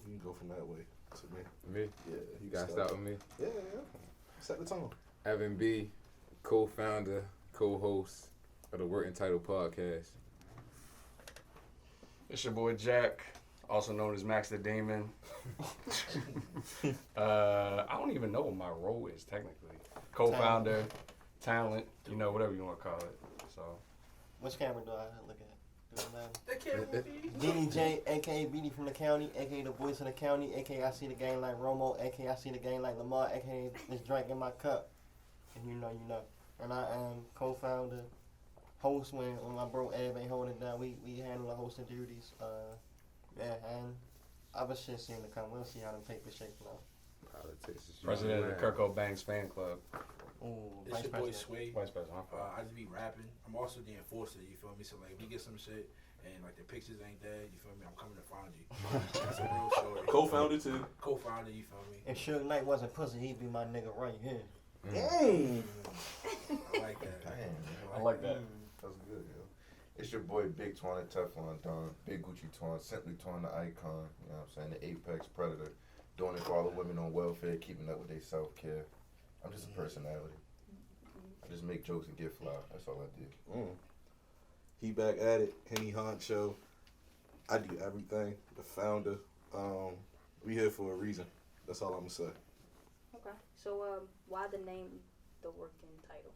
You can go from that way to me. Me? Yeah. You gotta start with me. Yeah. Set the tone. Evan B, co-founder, co-host of the Working Title podcast. It's your boy Jack, also known as Max the Demon. I don't even know what my role is technically. Co-founder, talent, whatever you want to call it. So. Which camera do I look at? Do it matter? The camera be. Beanie J, aka Beanie from the county, aka the voice of the county, aka I see the game like Romo, aka I see the game like Lamar, aka this drink in my cup. And you know. And I am co-founder, host when my bro Ev ain't holding it down. We handle the hosting duties. And other shit seem to come. We'll see how them papers shape out. Politics is President of the Kirk Banks fan club. Ooh, It's vice your boy president. Sway. Vice president. I just be rapping. I'm also the enforcer, you feel me? So, like, we get some shit and, like, the pictures ain't there, you feel me? I'm coming to find you. That's a real story. Co-founder too. Co-founder, you feel me? If Suge Knight wasn't pussy, he'd be my nigga right here. Mm. I like that. Damn. I like that. That's good, yo. It's your boy Big Twan, Teflon Don, Big Gucci Twan, Simply Twan, the icon, you know what I'm saying, the apex predator, doing it for all the women on welfare, keeping up with their self-care. I'm just a personality. I just make jokes and get fly. That's all I do. He back at it. Henny Honcho. I do everything. The founder. We here for a reason. That's all I'm gonna say. Okay. So, why the name, The Working Title?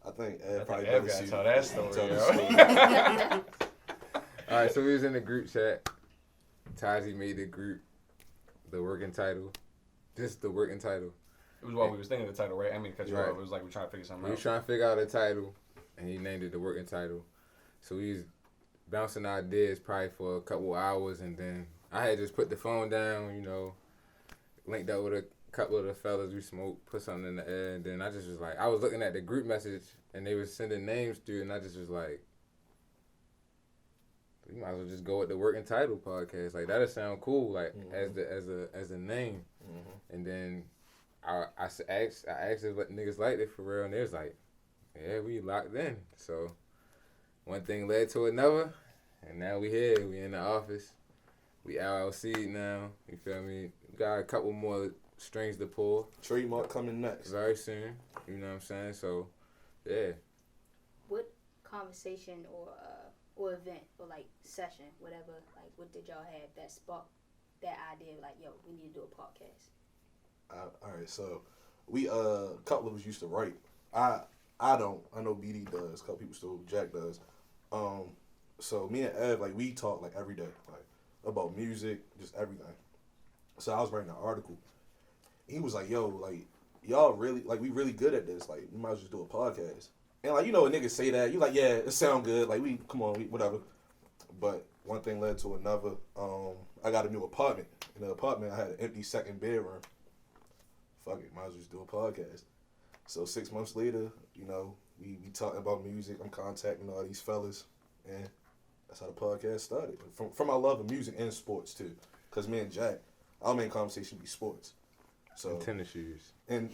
I think I Ed probably think Ed better gotta see- tell that story, tell the yo. story. Alright, so we was in the group chat. Taji made the group The Working Title. Just The Working Title. It was while we was thinking of the title, right? I mean, because Right. it was like we trying to figure something We was out. trying to figure out a title, and he named it The Working Title. So we was bouncing ideas probably for a couple hours, and then I had just put the phone down, linked up with a couple of the fellas we smoked, put something in the air, and then I just was like, I was looking at the group message, and they was sending names through, and I just was like, we might as well just go with The Working Title podcast. Like, that'll sound cool, like, as a name. And then I asked if what niggas liked it for real, and they was like, yeah, we locked in. So one thing led to another, and now we here. We in the office. We LLC now. You feel me? Got a couple more strings to pull Trademark coming next. very soon. You know what I'm saying? So, yeah. What conversation or event or like session, whatever, like what did y'all have that sparked that idea? Like, yo, we need to do a podcast. All right, so we a couple of us used to write. I don't. I know BD does. A couple people still. Jack does. So me and Ev, like, we talk like every day, like about music, just everything. So I was writing an article. He was like, "Yo, like y'all really like we really good at this. Like we might as well just do a podcast." And like, when niggas say that, you like, yeah, it sound good. Like we come on, whatever. But one thing led to another. I got a new apartment. In the apartment, I had an empty second bedroom. Fuck it, might as well just do a podcast. So 6 months later, we talking about music. I'm contacting all these fellas, and that's how the podcast started. From my love of music and sports too, cause me and Jack, our main conversation be sports. So And tennis shoes. and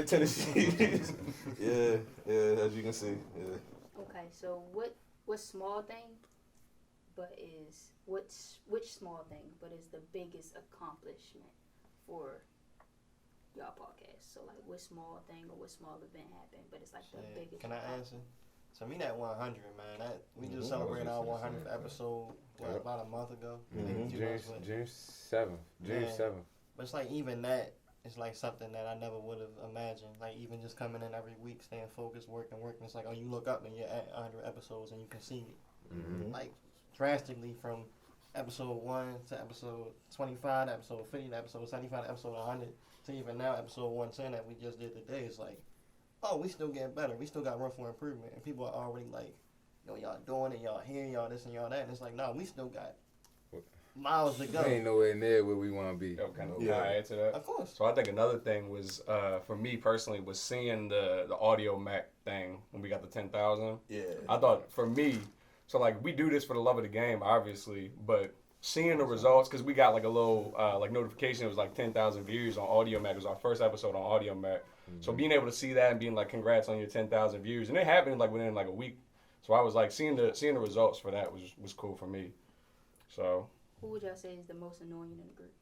tennis shoes. yeah, as you can see, yeah. Okay, so what small thing, which small thing, but is the biggest accomplishment for y'all podcast? So like, what small thing or what small event happened, but it's like the Shit, biggest. can I answer? So me that 100, man. That we just Mhm. celebrated our I was just 100th saying, episode Yep. about a month ago. Mhm. Maybe 2 months later. June 7th. June Yeah. 7th. But it's like even that is like something that I never would have imagined. Like even just coming in every week, staying focused, working. It's like, oh, you look up and you're at 100 episodes and you can see it. Mm-hmm. Like drastically from episode 1 to episode 25 to episode 50 to episode 75 to episode 100 to even now episode 110 that we just did today. It's like, oh, we still getting better. We still got room for improvement. And people are already like, y'all doing it, y'all here, y'all this and y'all that. And it's like, no, we still got miles to We go. ain't nowhere near where we want to be. Yo, can Yeah. I add to that? Of course. So I think another thing was, for me personally, was seeing the audio Mac thing when we got the 10,000. Yeah. I thought for me, so like we do this for the love of the game, obviously, but seeing the results, because we got like a little like notification, it was like 10,000 views on Audio Mac. It was our first episode on Audio Mac. So being able to see that and being like, congrats on your 10,000 views, and it happened like within like a week. So I was like seeing the results for that was cool for me. So Who would y'all say is the most annoying in the group?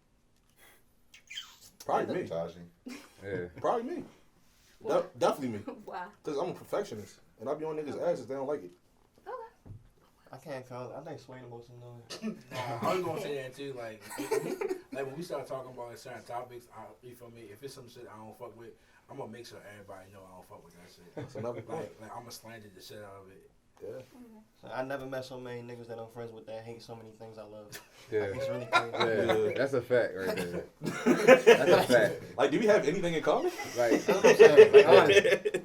Probably me. Taji. Yeah. Probably me. What? Definitely me. Why? Because I'm a perfectionist. And I be on niggas' asses. They don't like it. I can't call it. I think Sway the most annoying. I was gonna say that too. Like when we start talking about certain topics, you feel me? If it's some shit I don't fuck with, I'm gonna make sure everybody know I don't fuck with that shit. That's another point. Like I'm gonna slander the shit out of it. Yeah. So I never met so many niggas that I'm friends with that hate so many things I love. Yeah. It's really crazy. Yeah, that's a fact right there. That's a fact. Like, do we have anything in common? Like, That's what I'm saying. Like, honestly.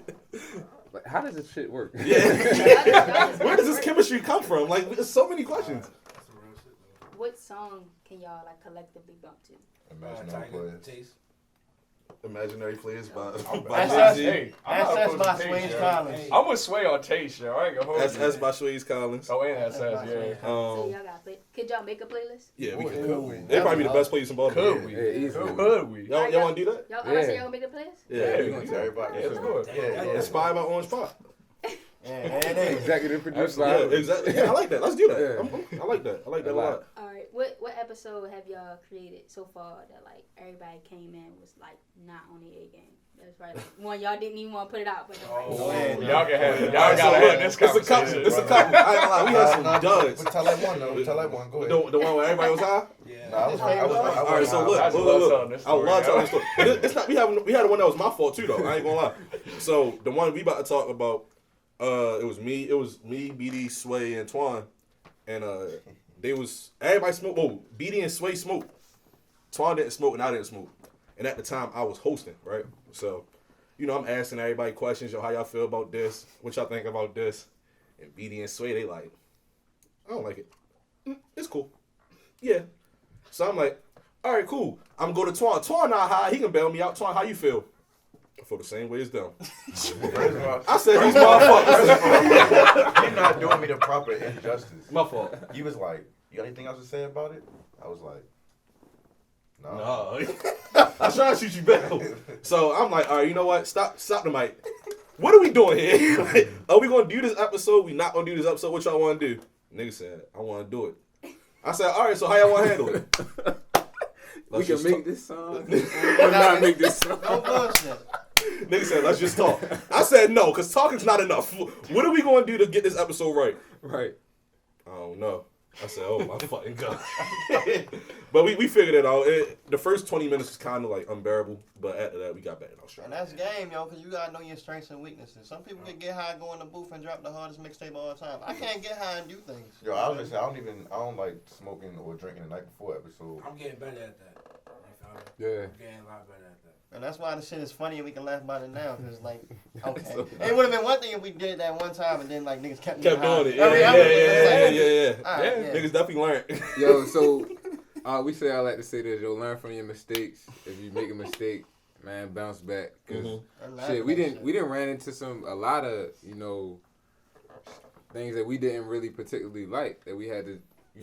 like, how does this shit work? Yeah. Where does this chemistry come from? Like, there's so many questions. That's some real shit though. What song can y'all like collectively bump to? Imaginary Tiger, players. Taste. Imaginary players by That's Jay-Z. Hey, I'm not That's opposed by to Sway Taste, yo. Collins. I'm with Sway on Taste, yo. I ain't gonna hold you. That's by Swayze Collins. Oh, and SS, That's by yeah. Sway. So Um, y'all got play. Could y'all make a playlist? yeah, we Ooh, can. could we? They probably be the best players in Baltimore. Could we? Yeah, easily. Could we? Y'all want to do that? Y'all, Yeah. yeah. Y'all gonna make a playlist? Yeah. we gonna do Everybody. Yeah, let's do it. Yeah. Inspired by Orange Pop. Yeah, it is. Executive producer. Yeah, exactly. Yeah, I like that. Let's do that. Yeah. I like that. I like that a lot. All right. What episode have y'all created so far that like everybody came in was like not on the A game? That's right. Like, one y'all didn't even want to put it out, but Oh, man. y'all can have it. All Y'all right, so gotta look, have this it's a couple. conversation. It's a brother. couple. I ain't gonna lie. We had some duds. But tell that one though. Tell that one. Go ahead. The one where everybody was high. Yeah. Nah, I was. All right, so look, I just look, love look. telling this I love story, telling yo. this story. But it's not. We had one that was my fault too, though. I ain't gonna lie. So the one we about to talk about, it was me, BD, Sway, and Twan, and they was everybody smoked. Oh, BD and Sway smoked. Twan didn't smoke, and I didn't smoke. And at the time, I was hosting, right? So, you know, I'm asking everybody questions. Yo, how y'all feel about this? What y'all think about this? And BD and Sway, they like, I don't like it. It's cool. Yeah. So I'm like, all right, cool. I'm going to Twan. Twan not high. He can bail me out. Twan, how you feel? I feel the same way as them. First of all, I said, these motherfuckers. you're not doing me the proper injustice. My fault. You was like, you got anything else to say about it? I was like, no. No. I was trying to shoot you back. So I'm like, all right, you know what? Stop the mic. What are we doing here? Like, are we going to do this episode? We not going to do this episode? What y'all want to do? Nigga said, I want to do it. I said, all right, so how y'all want to handle it? We Let's can just make talk. this song or not make this song. No bullshit. Nigga said, let's just talk. I said, no, because talking's not enough. What are we going to do to get this episode right? Right. I don't know. I said, oh my fucking God. But we figured it out. The first 20 minutes was kind of like unbearable, but after that, we got back in our stride. And that's game, yo, because you got to know your strengths and weaknesses. Some people can get high, go in the booth, and drop the hardest mixtape all the time. I can't get high and do things. Yo, I was just saying, I don't like smoking or drinking the night before episode. I'm getting better at that. You feel me? Yeah. I'm getting a lot better at that. And that's why the shit is funny and we can laugh about it now, because, like, okay. It would have been one thing if we did it that one time and then, like, niggas kept Kept getting doing it. high. Yeah, Every other yeah, nigga was yeah. like, all right, Niggas definitely learned. Yo, so we say I like to say this. Yo, learn from your mistakes. If you make a mistake, man, bounce back. Cause Mm-hmm. shit, we didn't ran into a lot of things that we didn't really particularly like that we had to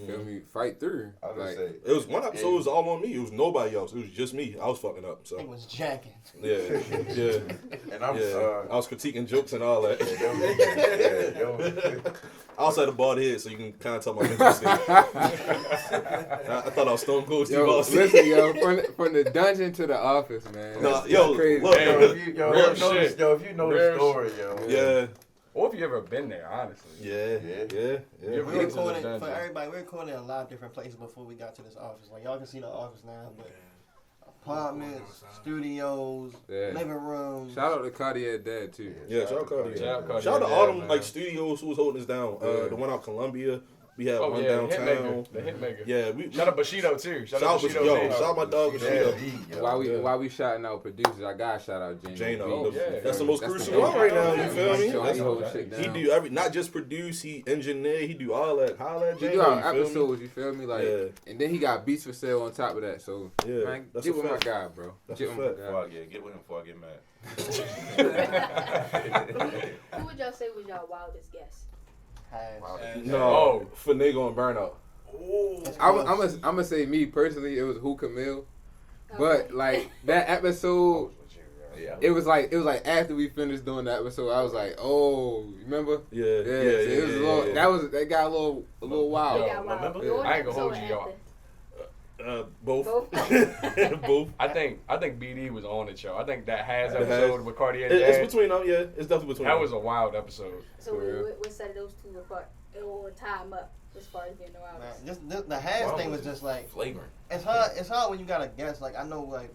feel me fight through. I was Like, gonna say, It was one episode, it was all on me. It was nobody else. It was just me. I was fucking up. It So was jacking. yeah. and I'm I was critiquing jokes and all that. yo, I also had a bald head, so you can kind of tell my mental state. I thought I was Stone Cold Steve yo, Austin. listen, yo, from the dungeon to the office, man. Nah, That's yo, crazy. look, Damn. if you know Real the- shit. if you know Real the story, yo. Yeah, Or if you ever been there, honestly. yeah. You We ever been to the recorded, for dungeon? everybody, we recorded in a lot of different places before we got to this office. Like, y'all can see the office now, but apartments, studios, Yeah. living rooms. Shout out to Cartier Dad too. Yeah, shout out Cardi. Shout out Cardi, Shout out to yeah, all them man. like studios who was holding us down. Yeah. The one out Columbia. We had Oh one yeah, the downtown. Hitmaker. The Hitmaker. Yeah, we Shout out Bushido too. Shout out shout Bushido. yo, shout out my dog Bushido. While we shouting out producers, I gotta shout out Jane. Jano. yeah. That's the most That's crucial the one right now. You Yeah. feel me? So he That's- hold shit He down. do not just produce. He engineer. He do all that. Holla at He Jano. do our You feel me? episodes, you feel me? Like, Yeah. and then he got beats for sale on top of that. So, Yeah, man, that's get a with my fact. guy, bro. That's Get a with my fact. guy. Get with him before I get mad. Who would y'all say was y'all wildest guest? No, Oh. Finagle and Burnout. I'm gonna say me personally, it was Who Camille, but like that episode, Yeah. it was like after we finished doing that episode, I was like, oh, you remember? Yeah, Yeah, so it was a little, that got a little wild. They got wild. remember? Your I ain't gonna episode hold you, y'all. after. Both. Both? Both. I think BD was on the show. I think that Has The Has. episode with Cartier and It's Dad, between them, yeah. It's definitely between that them. was a wild episode. So we set those two apart. It will tie them up as far as being the Man, wildest. the Has Wow, thing was was it just like flagrant. it's hard when you gotta guess. Like I know like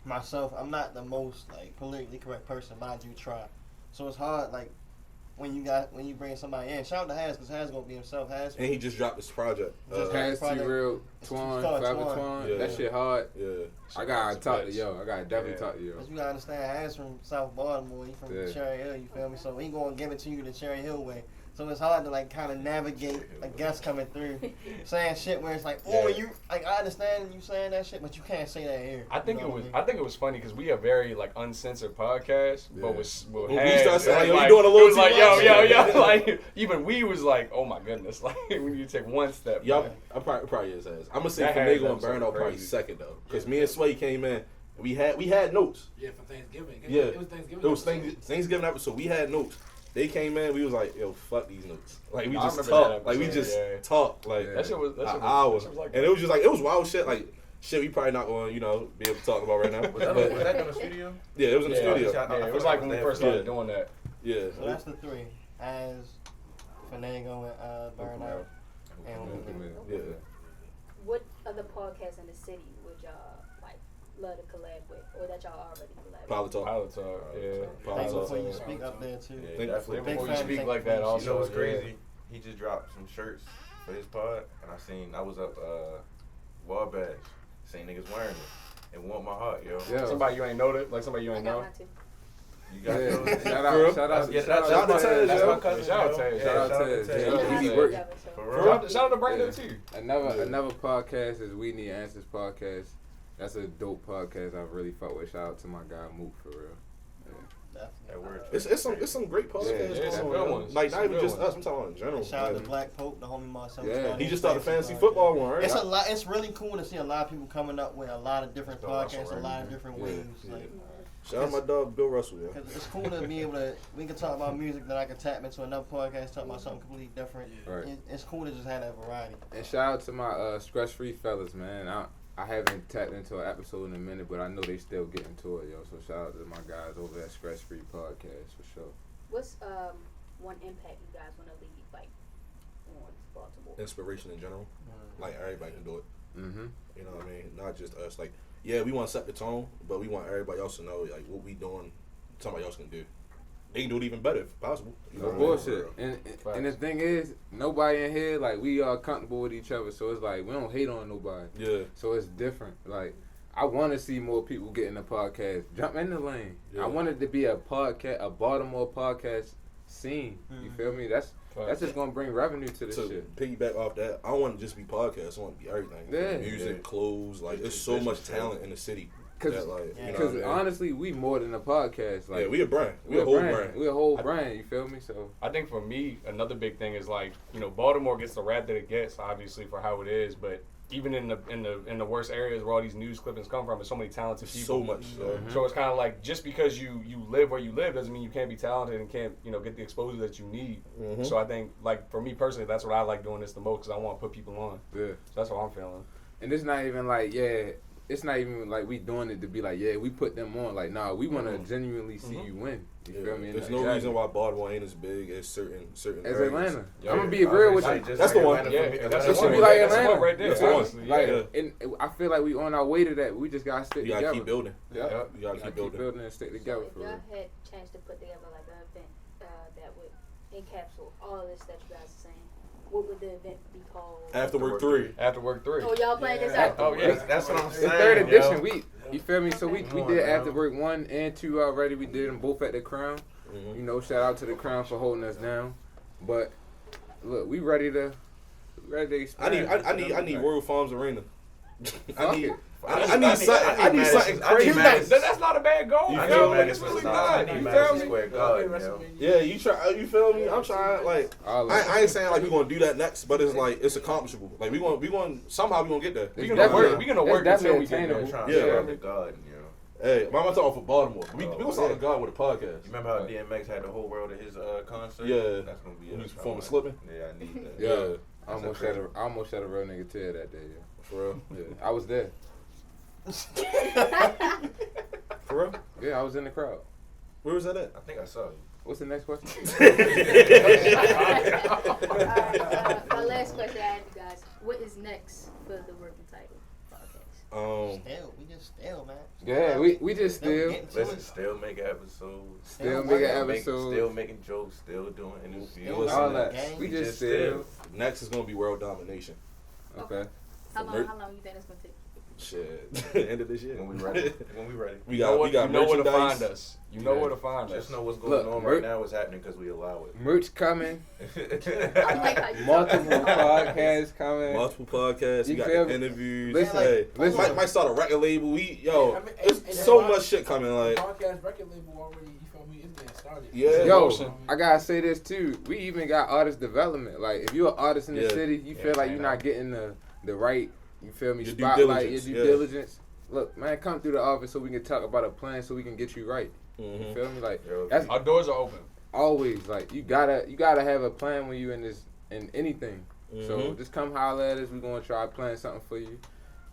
myself, I'm not the most like politically correct person, but I do try. So it's hard like when you bring somebody in. Shout out to Has because Has gonna be himself. Has And he just dropped this project. Just Has Project- T-Real, it's Twan, called Forever Twan. Twan. Yeah. That shit hard. Yeah. I gotta talk to yo. I gotta definitely talk to yo. Cause you gotta understand, Has from South Baltimore. He from Yeah. Cherry Hill. You feel me? So he gonna give it to you the Cherry Hill way. So it's hard to like kind of navigate a guest coming through, saying shit where it's like, oh, you like I understand you saying that shit, but you can't say that here. I think You know it what was. mean? I think it was funny because we are very like uncensored podcast, Yeah. but with When we Has, start saying, it yo, was you doing a little it was too like, much. yo, like even we was like, oh my goodness, like we need to take one step. Y'all, back. I probably is Has. I'm gonna say That Has Finagle and episode Burnout probably crazy. second though, because me and Sway came in. We had notes. Yeah, for Thanksgiving. Yeah. It was Thanksgiving. It was episode. Thanksgiving episode. We had notes. They came in. We was like, yo, fuck these notes. Like we I just remember talk. that Like we episode, just yeah. talk. Like Yeah. That shit was. That an shit hour. was, that shit was like. And it was just like it was wild shit. Like shit, we probably not going to be able to talk about right now. Was that But in the studio? yeah, it was in the Yeah, studio. Yeah, it was like when we first started doing that. Yeah. So that's the three: Has, Finagle, and Burnout. And Yeah. What other podcasts in the city would y'all like love to collab with, or that y'all already collab with? Pilot talk. Pilot talk. Yeah. Pilot think talk. before you speak up there too. Yeah, Think- definitely. Think Big before you fan, speak thank like you. that, You also. You know what's yeah. crazy? He just dropped some shirts for his pod, and I was up Wabash, seen niggas wearing it, and want my heart, yo. Yeah. Somebody you ain't know that, like somebody you I ain't got know. mine too. You got Yeah. those? Shout For real? out, shout out, Yeah, shout that's out to to Tez, that's yo. my cousin. Shout out yo. Tez, Yeah, shout out Tez. Tez. Yeah, Shout out he be Tez. working. For For real. real? Shout out to Brandon Yeah. too. Another podcast is We Need Answers podcast. That's a dope podcast. I really fuck with. Shout out to my guy Mook for real. That Definitely. word. It's some great podcasts. Yeah, some going good on, ones. Like Some not even good just ones. us. I'm talking in general. Shout out Like, to Black Pope, the homie Marcel. Yeah. started he his just started fantasy fantasy podcast. football one, right? It's a lot. It's really cool to see a lot of people coming up with a lot of different Bill Russell, podcasts, a right? lot of different Yeah, waves. yeah. Like, Shout out my dog Bill Russell. Yeah. cause it's cool to be able to. We can talk about music, then I can tap into another podcast, talk about something completely different. Yeah. Right. It's cool to just have that variety. And shout out to my stress free fellas, man. I haven't tapped into an episode in a minute, but I know they still getting to it, yo. So shout out to my guys over at Stress Free Podcast for sure. What's one impact you guys want to leave like on Baltimore? Inspiration in general. Like everybody can do it. Mm-hmm. You know what I mean? Not just us. Like, yeah, we want to set the tone, but we want everybody else to know like what we doing. Somebody else can do. They can do it even better if possible. You No know what I mean? bullshit. And the thing is, nobody in here, like, we are comfortable with each other. So it's like, we don't hate on nobody. Yeah. So it's different. Like, I want to see more people get in the podcast. Jump in the lane. Yeah. I want it to be a Baltimore podcast scene. You feel me? That's just gonna bring revenue to this To shit. piggyback off that, I want to just be podcasts. I want to be everything. Yeah. Music, Yeah. clothes. Like, there's so much talent in the city. Cause, That, like, you know cause what I mean? honestly, we more than a podcast. Like, Yeah, we a brand. We we're a whole brand. We're a whole brand. You feel me? So I think for me, another big thing is like, you know, Baltimore gets the rap that it gets, obviously for how it is, but even in the worst areas where all these news clippings come from, there's so many talented people. So much. So it's kind of like just because you live where you live doesn't mean you can't be talented and can't get the exposure that you need. Mhm. So I think like for me personally, that's what I like doing this the most because I want to put people on. yeah. So that's what I'm feeling. And it's not even like, it's not even like we doing it to be like, we put them on. Like, nah, we want to genuinely see you win. You Yeah. feel me? There's And no exactly. reason why Baltimore ain't as big as certain As areas. Atlanta. Yeah. I'm gonna be real with you. That's the one. Yeah, That's It the should one. be like That's the Atlanta. one right there. That's the one. honestly, Like, yeah. and I feel like we on our way to that. We just gotta stick You gotta together. keep building. Yeah. Yeah. You gotta keep building. and stick So together if for y'all real. had a chance to put together like an event that would encapsulate all this that you guys are saying, what would the event be called? After work 3. After work 3. Oh, y'all playing this Yeah. out? Oh yeah. That's what I'm The saying. third edition, yo. you feel me? So we Come on, did man. After Work 1 and 2 already. We did them both at the Crown. Mhm. You know, shout out to the Crown for holding us down. But look, we ready to I expand. need Royal Farms Arena. Fuck it. I need something Madison. crazy. That's not a bad goal. You yo. feel me? It's really I not. need You Madison feel me? Square Garden, yo. Yeah, you feel me? I'm trying like All of I it. ain't saying like we gonna do that next, but it's like it's accomplishable. Like we going somehow we gonna get there. It's We gonna definitely- work. We gonna it's work until definitely we get there. attainable. Trying Yeah. to start the garden, yo. Hey, I'm talking for Baltimore. We Oh, gonna start yeah. a God with a podcast. You remember how DMX had the whole world at his concert? Yeah. That's gonna be When he it. was performing Slippin'? Yeah, I need that. Yeah. Yeah. I almost had a real nigga tear that day. Yeah. For real. Yeah, I was there. For real? Yeah, I was in the crowd. Where was that at? I think I saw you. What's the next question? My last question I had you guys: what is next for the Working Title podcast? Still, we just still, man. Yeah, we just still Listen, still making episodes. still making episodes. Still making jokes. Still doing interviews. Still all doing that. the game. We just still. Next is gonna be World Domination. Okay. How long you think that's gonna take? Shit. End of this year. When we ready. When we ready. We got you know where to merchandise. find us. You know where to find us. Just know what's going Look, on right now is happening because we allow it. Merch coming. I like how you Multiple podcasts coming. Multiple podcasts. You We got feel the me? interviews. Listen, Hey, listen. might start a record label. I mean, There's and so that much shit coming. Like, podcast record label already. You feel me? It's getting started. Yeah. Yo, I gotta say this too. We even got artist development. Like, if you're an artist in the Yeah. city, you feel like you're not getting the right, you feel me, Your due spotlight, your diligence, due yeah. diligence. Look, man, come through the office so we can talk about a plan so we can get you right. You feel me? Like, that's Our doors are open. always like you gotta have a plan when you in anything. So just come holler at us. We're gonna try to plan something for you,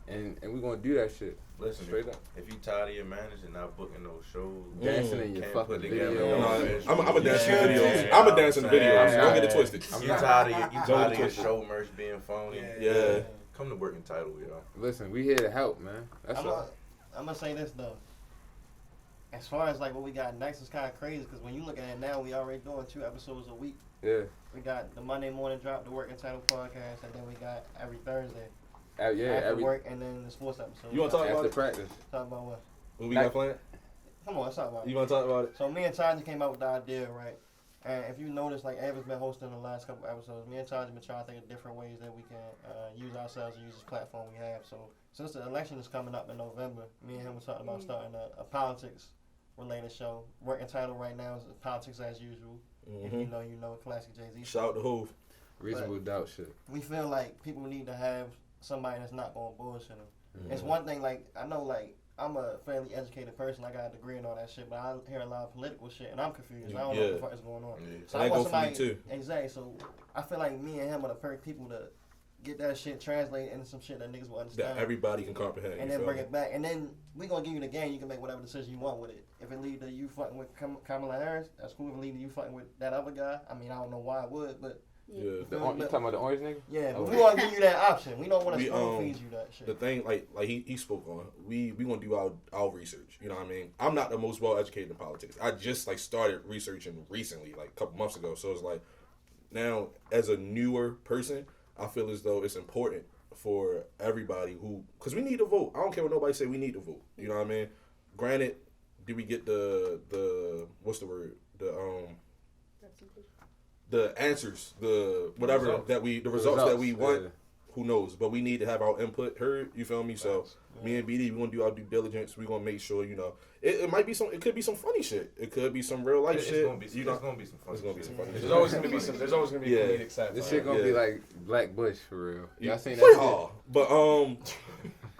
and we're gonna do that shit. Listen, Straight up. if you tired of your manager not booking those shows, Dancing in your can't fucking put together video. no I'm visuals, a dance in yeah, videos. yeah, I'm a dance in I'm videos. saying, Don't get it yeah. twisted. You tired of your twisted. show merch being phony? Yeah. Come to Working Title, y'all. Listen, we here to help, man. That's all. I'm gonna say this though. As far as like what we got next is kind of crazy because when you look at it now, we already doing 2 episodes a week. Yeah. We got the Monday morning drop, the Working Title podcast, and then we got every Thursday Yeah. after work, and then the sports episode. You want to talk about After it? practice. Talk about what? What we got planned? Come on, let's talk about it. You want to talk about it? So me and Charlie came up with the idea, right? And if you notice, like Ava's been hosting the last couple episodes, me and Charlie been trying to think of different ways that we can use ourselves and use this platform we have. So since the election is coming up in November, me and him were talking about starting a politics-related show. Working Title right now is Politics as Usual. If you know, you know, classic Jay-Z. Shout out to Hove. Reasonable doubt shit. We feel like people need to have somebody that's not going to bullshit them. It's one thing, like, I know, like, I'm a fairly educated person. I got a degree and all that shit, but I hear a lot of political shit, and I'm confused. I don't know what the fuck is going on. Yeah. So And I that want go for me, somebody, too. exactly. So I feel like me and him are the perfect people to get that shit translated into some shit that niggas will understand. That everybody can comprehend. And then bring it back. And then we gonna give you the game. You can make whatever decision you want with it. If it lead to you fucking with Kamala Harris, that's cool. If it lead to you fucking with that other guy, I mean, I don't know why it would, but Yeah. You talking about the orange nigga? yeah, but Oh. we want to give you that option. We don't want to We, spoon feed you that shit. The thing, like he spoke on, we gonna do our research. You know what I mean? I'm not the most well educated in politics. I just like started researching recently, like a couple months ago. So it's like now as a newer person, I feel as though it's important for everybody because we need to vote. I don't care what nobody say. We need to vote. You know what I mean? Granted, did we get the what's the word the answers, the whatever Results. that the results that we want. yeah. Who knows? But we need to have our input heard. You feel me? So me and BD, we gonna do our due diligence. We gonna make sure it might be some. It could be some funny shit. It could be some real life It's shit. gonna be some funny It's gonna be some funny shit. shit. There's always gonna be some. There's always gonna be Yeah. comedic satire. This shit gonna be Yeah. like Black Bush for real. Y'all seen that Play shit? hard. But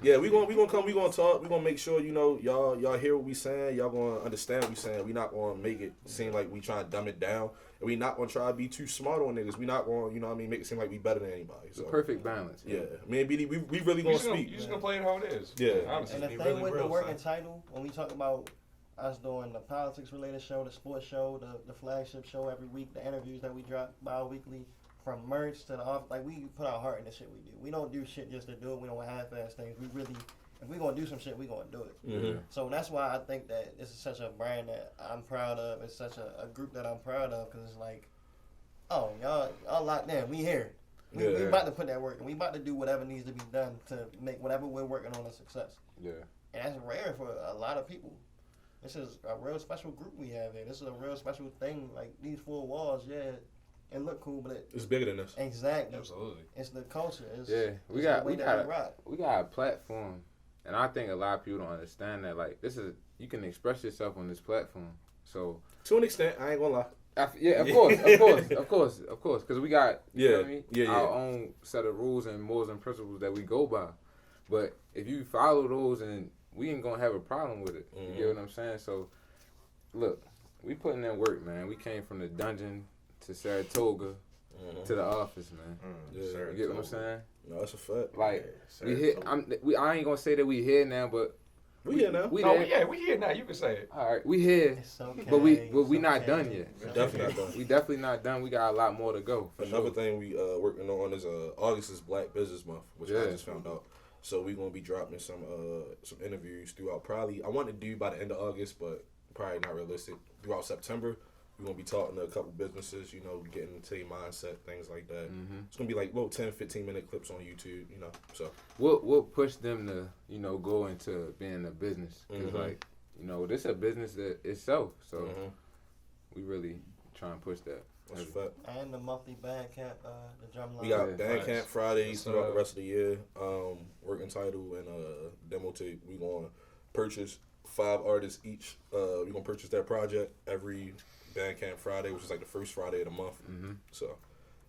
yeah, we gonna come. We gonna talk. We gonna make sure y'all hear what we saying. Y'all gonna understand what we saying. We not gonna make it seem like we trying to dumb it down. And we not gonna try to be too smart on niggas. We not gonna make it seem like we better than anybody. It's a So perfect balance. yeah, me and BD, we really You're gonna speak. just gonna play it how it is. Yeah. Honestly. And the be thing really with the real, Working son. Title, when we talk about us doing the politics related show, the sports show, the flagship show every week, the interviews that we drop bi-weekly, from merch to the off, like we put our heart in the shit we do. We don't do shit just to do it. We don't half-ass things. We really, if we gonna do some shit, we gonna do it. Mhm. So that's why I think that this is such a brand that I'm proud of. It's such a group that I'm proud of because it's like, oh, y'all locked in. We here. We Yeah. about to put that work in. We about to do whatever needs to be done to make whatever we're working on a success. Yeah. And that's rare for a lot of people. This is a real special group we have here. This is a real special thing. Like these 4 walls, yeah, it look cool, but It's bigger than this. exactly, Absolutely. it's the culture. It's, Yeah, it's the way that we rock. we got a platform, and I think a lot of people don't understand that. Like, you can express yourself on this platform. So, To an extent, I ain't gonna lie. yeah, of course, because we got you feel me? Our own set of rules and morals and principles that we go by. But if you follow those, and we ain't gonna have a problem with it. You get what I'm saying? So, look, we putting in work, man. We came from the dungeon to Saratoga to the office, man. Yeah. You get what I'm saying? No, that's a fact. Like we hit. I ain't gonna say that we here now, but We here now. We No, there. we here now. You can say it. All right, we here, It's okay. but we it's not okay. done yet. We definitely not done. We definitely not done. We got a lot more to go. For Another sure. thing we working on is August is Black Business Month, which I Yeah. just found out. So we gonna be dropping some interviews throughout. Probably I want to do by the end of August, but probably not realistic. Throughout September, we're gonna be talking to a couple businesses. You know, getting into their mindset, things like that. It's gonna be like little 10, 15-minute clips on YouTube. You know, so We'll push them to go into being a business because like this a business that itself. So we really try and push that. that's a fact. And the monthly Bandcamp, the drum line. We got Yeah, Bandcamp Fridays Yes, throughout sir. the rest of the year. Working title and demo tape. We gonna purchase 5 artists each. We gonna purchase that project every Bandcamp Friday, which is like the first Friday of the month. So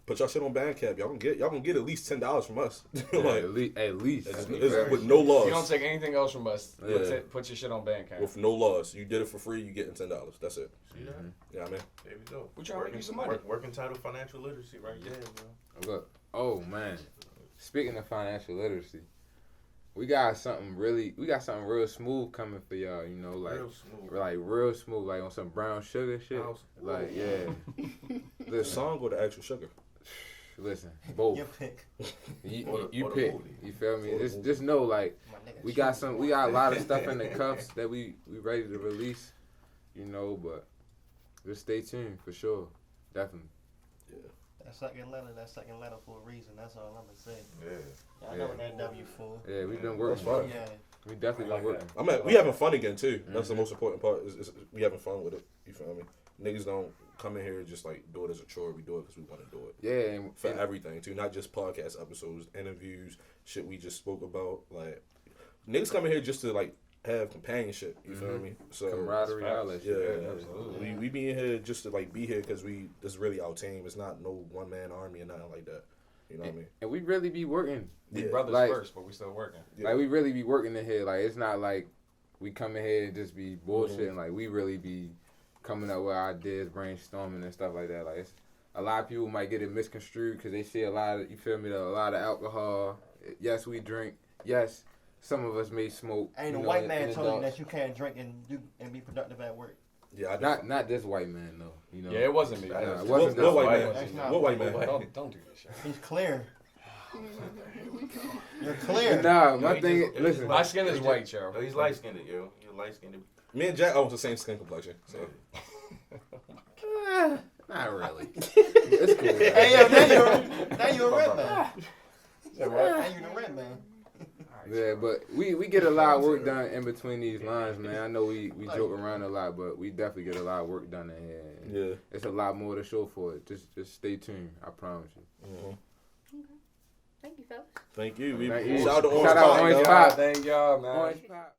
put y'all shit on Bandcamp. Y'all gonna get at least $10 from us. Yeah, like at least. it's fair. with no You don't loss. take anything else from us. Yeah. Put your shit on Bandcamp. With no loss. You did it for free. You getting $10. That's it. See that? Yeah, man. There we go. We trying to make you some money. Working title financial literacy right there, bro. Look, oh man. Speaking of financial literacy, we got something real smooth coming for y'all. Real smooth. like real smooth, like on some brown sugar shit. House. Like yeah. The Listen, song or the actual sugar? listen, both. Your pick. You Or the pick. movie. You feel me? Or the Just know like My nigga, we got a lot of stuff in the cuffs that we ready to release. But just stay tuned for sure. Definitely. That second letter for a reason. That's all I'm gonna say. Yeah. I know what that W for. Yeah, we've been That's working. fine. Yeah. We definitely I like been working. We having fun again too. That's the most important part. Is we having fun with it. You feel me? Niggas don't come in here and just like do it as a chore. We do it because we want to do it. Yeah, and For everything too, not just podcast episodes, interviews, shit we just spoke about. Like niggas come in here just to like have companionship. You feel me? So camaraderie, all that yeah, shit. absolutely. we be in here just to like be here because this is really our team. It's not no one man army or nothing like that. You know what I mean? And we really be working. We Yeah. brothers Like- first, but we still working. Yeah. Like we really be working in here. Like it's not like we come in here and just be bullshitting. Like we really be coming up with ideas, brainstorming and stuff like that. Like it's, a lot of people might get it misconstrued because they see a lot of a lot of alcohol. Yes, we drink. Yes, some of us may smoke. Ain't a you know, white in man told you adults. that you can't drink and be productive at work. Yeah, I Not this white man though. You know. Yeah, it wasn't me. Nah, it What, wasn't what this white white man? That's not What white man? Don't do this shit. He's clear. You're clear. Nah, my he thing. just- Listen, My skin is white, yo. No, he's light skinned, yo. You're light skinned. Me and Jack almost the same skin complexion. So not really. It's cool. Hey, yo, now you're a red man. Now you the red man. Yeah, but we get a lot of work done in between these lines, man. I know we joke around a lot, but we definitely get a lot of work done in here. And yeah. it's a lot more to show for it. Just stay tuned. I promise you. Thank you, fellas. Thank you. Thank you. Shout out to Shout out Orange Orange Pop, Pop. dog. Thank y'all, man. Orange Pop.